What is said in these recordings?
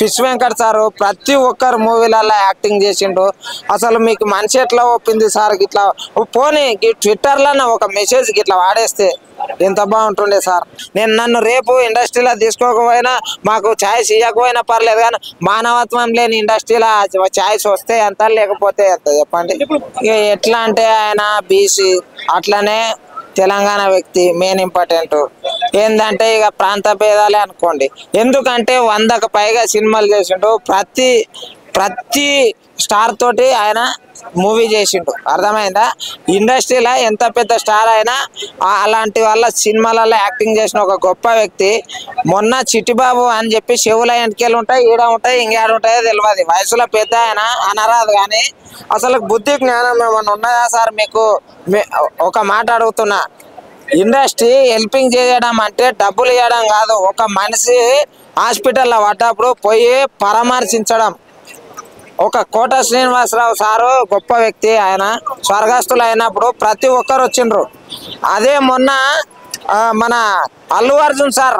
Fish Venkat sir ప్రతి ఒక్కరు మూవీలలో acting చేసిండు. అసలు మీకు మనిషి ఎట్లా ఒప్పింది సార్ ఇట్లా పోనీ ట్విట్టర్లో ఒక మెసేజ్ ఇట్లా వాడేస్తే ఎంత బాగుంటుండే సార్. నన్ను రేపు ఇండస్ట్రీలో తీసుకోకపోయినా మాకు ఛాయిస్ ఇవ్వకపోయినా పర్లేదు, కానీ మానవత్వం లేని ఇండస్ట్రీలో ఛాయిస్ వస్తే ఎంత లేకపోతే ఎంత చెప్పండి. ఎట్లా అంటే ఆయన బీసీ, అట్లనే తెలంగాణ వ్యక్తి మెయిన్ ఇంపార్టెంట్. ఏంటంటే ఇక ప్రాంత భేదాలే అనుకోండి. ఎందుకంటే 100కు పైగా సినిమాలు చేసిండు. ప్రతి స్టార్ తోటి ఆయన మూవీ చేసిండు. అర్థమైందా? ఇండస్ట్రీలో ఎంత పెద్ద స్టార్ అయినా అలాంటి వాళ్ళ సినిమాలలో యాక్టింగ్ చేసిన ఒక గొప్ప వ్యక్తి. మొన్న చిట్టిబాబు అని చెప్పి చెవుల ఎంటికలు ఉంటాయి, ఈడ ఉంటాయి, ఇంకేడ ఉంటాయో తెలియదు. వయసులో పెద్ద ఆయన అనరాదు, కానీ అసలు బుద్ధి జ్ఞానం ఏమన్నా ఉన్నాయా సార్ మీకు? ఒక మాట అడుగుతున్నా, ఇండస్ట్రీ హెల్పింగ్ చేయడం అంటే డబ్బులు ఇవ్వడం కాదు. ఒక మనిషి హాస్పిటల్లో పడ్డప్పుడు పోయి పరామర్శించడం. ఒక కోట శ్రీనివాసరావు సారు గొప్ప వ్యక్తి, ఆయన స్వర్గస్థులు అయినప్పుడు ప్రతి ఒక్కరు వచ్చిండ్రు. అదే మొన్న మన అల్లు అర్జున్ సార్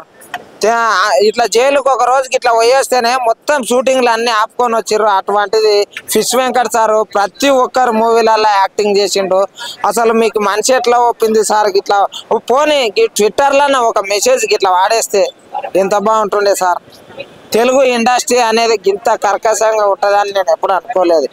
ఇట్లా జైలుకు ఒక రోజుకి ఇట్లా పోయేస్తేనే మొత్తం షూటింగ్లు అన్ని ఆపుకొని వచ్చిర్రు. అటువంటిది ఫిష్ వెంకట్ సారు ప్రతి ఒక్కరు మూవీలలో యాక్టింగ్ చేసిండు. అసలు మీకు మనిషి ఎట్లా ఒప్పింది సార్ ఇట్లా పోనీ ట్విట్టర్లో ఒక మెసేజ్ ఇట్లా వాడేస్తే ఎంత బాగుంటుండే సార్. తెలుగు ఇండస్ట్రీ అనేది ఇంత కర్కశంగా ఉంటుందని నేను ఎప్పుడు అనుకోలేదు.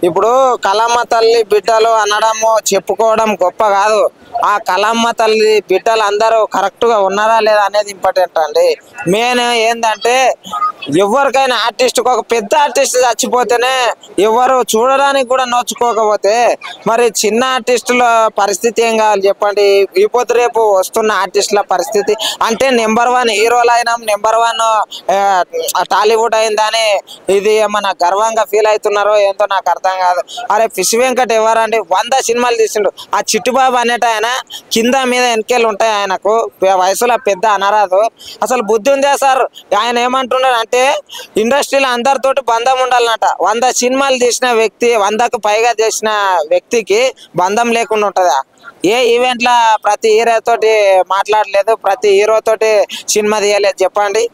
ఇప్పుడు కళమ్మ తల్లి బిడ్డలు అనడము చెప్పుకోవడం గొప్ప కాదు. ఆ కళమ్మ తల్లి బిడ్డలు అందరూ కరెక్ట్గా ఉన్నారా లేదా అనేది ఇంపార్టెంట్ అండి. మెయిన్ ఏంటంటే ఎవరికైనా ఆర్టిస్ట్కి ఒక పెద్ద ఆర్టిస్ట్ చచ్చిపోతేనే ఎవరు చూడడానికి కూడా నోచుకోకపోతే మరి చిన్న ఆర్టిస్టుల పరిస్థితి ఏం కావాలి చెప్పండి. ఇప్పుడు రేపు వస్తున్న ఆర్టిస్టుల పరిస్థితి అంటే నెంబర్ 1 హీరోలు అయినాం, నెంబర్ 1 టాలీవుడ్ అయిందని ఇది ఏమన్నా గర్వంగా ఫీల్ అవుతున్నారో ఏంటో నాకు అర్థం కాదు. అరే ఫిష్ వెంకట్ ఎవరండి? 100 సినిమాలు తీసిండు. ఆ చిట్టుబాబు అనేట ఆయన కింద మీద వెనకేళ్ళు ఉంటాయి, ఆయనకు వయసులో పెద్ద అనరాదు. అసలు బుద్ధి ఉందా సార్? ఆయన ఏమంటున్నాడు అంటే ఇండస్ట్రీలో అందరితోటి బంధం ఉండాలన్నట. 100 సినిమాలు తీసిన వ్యక్తి, 100కు పైగా చేసిన వ్యక్తికి బంధం లేకుండా ఉంటుందా? ఏ ఈవెంట్లో ప్రతి హీరో తోటి మాట్లాడలేదు, ప్రతి హీరో తోటి సినిమా తీయలేదు చెప్పండి.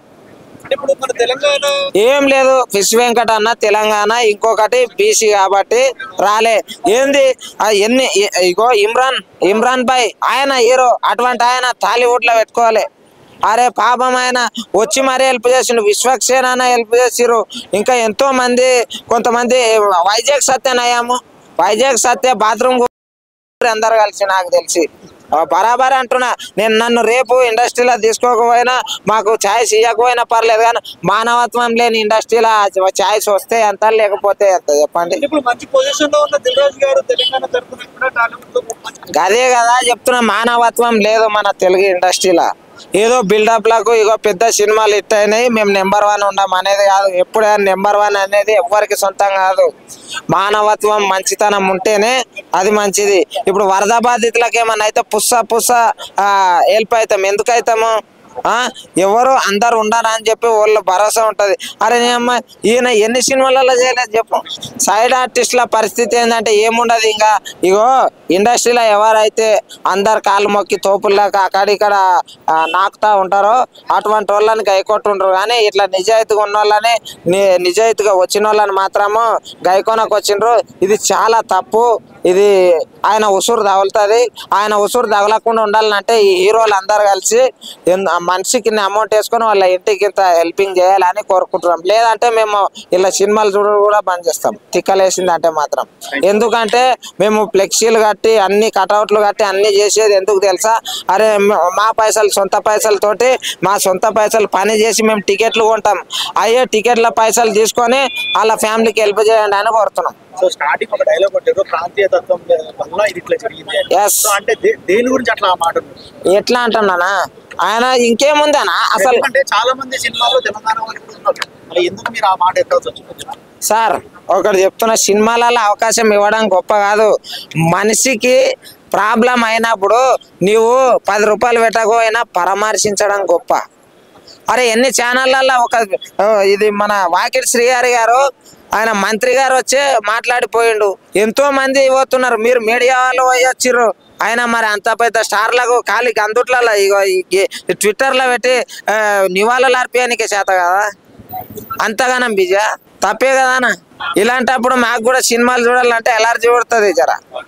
ఏం లేదు. ఫిష్ వెంకట్ అన్న తెలంగాణ, ఇంకొకటి బీసీ కాబట్టి రాలే. ఏంది ఇగో ఇమ్రాన్ భాయ్ ఆయన హీరో, అటువంటి ఆయన టాలీవుడ్ లో పెట్టుకోవాలి. అరే పాపం ఆయన వచ్చి మరీ హెల్ప్ చేసిండు. విశ్వక్సేన హెల్ప్ చేసిరు. ఇంకా ఎంతో మంది, కొంతమంది వైజాగ్ సత్య బాత్రూమ్ అందరు కలిసి నాకు తెలిసి బరాబర్ అంటున్నా. నన్ను రేపు ఇండస్ట్రీలో తీసుకోకపోయినా మాకు ఛాయిస్ ఇవ్వకపోయినా పర్లేదు, కానీ మానవత్వం లేని ఇండస్ట్రీలో ఛాయిస్ వస్తే ఎంత లేకపోతే ఎంత చెప్పండి. అదే కదా చెప్తున్నా, మానవత్వం లేదు మన తెలుగు ఇండస్ట్రీలో. ఏదో బిల్డప్ లకు ఇగో పెద్ద సినిమాలు హిట్ అయినాయి, మేము నెంబర్ 1 ఉండం అనేది కాదు. ఎప్పుడైనా నెంబర్ 1 అనేది ఎవరికి సొంతం కాదు. మానవత్వం మంచితనం ఉంటేనే అది మంచిది. ఇప్పుడు వరద బాధితులకు ఏమన్నా అయితే పుస్స హెల్ప్ అవుతాం. ఎందుకు అవుతాము? ఎవరు అందరు ఉండరు అని చెప్పి వాళ్ళు భరోసా ఉంటది. అరే ఈయన ఎన్ని సినిమాలలో చేయలేదు చెప్పు. సైడ్ ఆర్టిస్టుల పరిస్థితి ఏంటంటే ఏముండదు. ఇంకా ఇగో ఇండస్ట్రీలో ఎవరైతే అందరు కాళ్ళు మొక్కి తోపుల్లాక అక్కడిక్కడ నాకుతా ఉంటారో అటువంటి వాళ్ళని గైకొట్టుంటారు. కానీ ఇట్లా నిజాయితీగా ఉన్న వాళ్ళని, నిజాయితీగా వచ్చిన వాళ్ళని మాత్రము గైకొనకు వచ్చిండ్రు. ఇది చాలా తప్పు. ఇది ఆయన ఉసురు తగులుతుంది. ఆయన ఉసురు తగలకుండా ఉండాలంటే ఈ హీరోలు అందరు కలిసి మనిషికి అమౌంట్ వేసుకొని వాళ్ళ ఇంటికి ఇంత హెల్పింగ్ చేయాలని కోరుకుంటున్నాం. లేదంటే మేము ఇలా సినిమాలు చూడడం కూడా బంద్ చేస్తాం, తిక్కలేసింది అంటే మాత్రం. ఎందుకంటే మేము ఫ్లెక్సీలు కట్టి అన్ని కటౌట్లు కట్టి అన్ని చేసేది ఎందుకు తెలుసా? అరే మా పైసలు, సొంత పైసలతోటి, మా సొంత పైసలు పని చేసి మేము టికెట్లు కొంటాం. అయ్యే టికెట్ల పైసలు తీసుకొని వాళ్ళ ఫ్యామిలీకి హెల్ప్ చేయండి అని కోరుతున్నాం. సో స్టార్టింగ్ ఒక డైలాగ్ కొట్టారు, ప్రాంతీయ తత్వం వల్ల ఇది ఇట్లా జరిగింది అంటే దేని గురించి అట్లా మాట ఎట్లా అంటున్నానా? ఆయన ఇంకేముందనా అసలు అంటే చాలా మంది సినిమాల్లో తెలంగాణ వాళ్ళు ఎందుకు మీరు ఆ మాట ఎత్తాల్సి వచ్చింది సార్? ఒకటి చెప్తున్నా, సినిమాలలో అవకాశం ఇవ్వడం గొప్ప కాదు. మనిషికి ప్రాబ్లం అయినప్పుడు నీవు 10 రూపాయలు పెట్టకపోయినా పరామర్శించడం గొప్ప. అరే ఎన్ని ఛానళ్ళల్లో ఇది మన వాకిటి శ్రీహరి గారు, ఆయన మంత్రి గారు వచ్చి మాట్లాడిపోయిండు. ఎంతో మంది పోతున్నారు, మీరు మీడియా వాళ్ళు వచ్చిర్రు. ఆయన మరి అంత పెద్ద స్టార్లకు ఖాళీ గందుట్లలో ఇగో ట్విట్టర్లో పెట్టి నివాళులు అర్పించడానికి చేత కదా అంతగానం బిజా తప్పే కదా ఇలాంటప్పుడు మాకు కూడా సినిమాలు చూడాలంటే ఎలర్జీ పడుతుంది జరా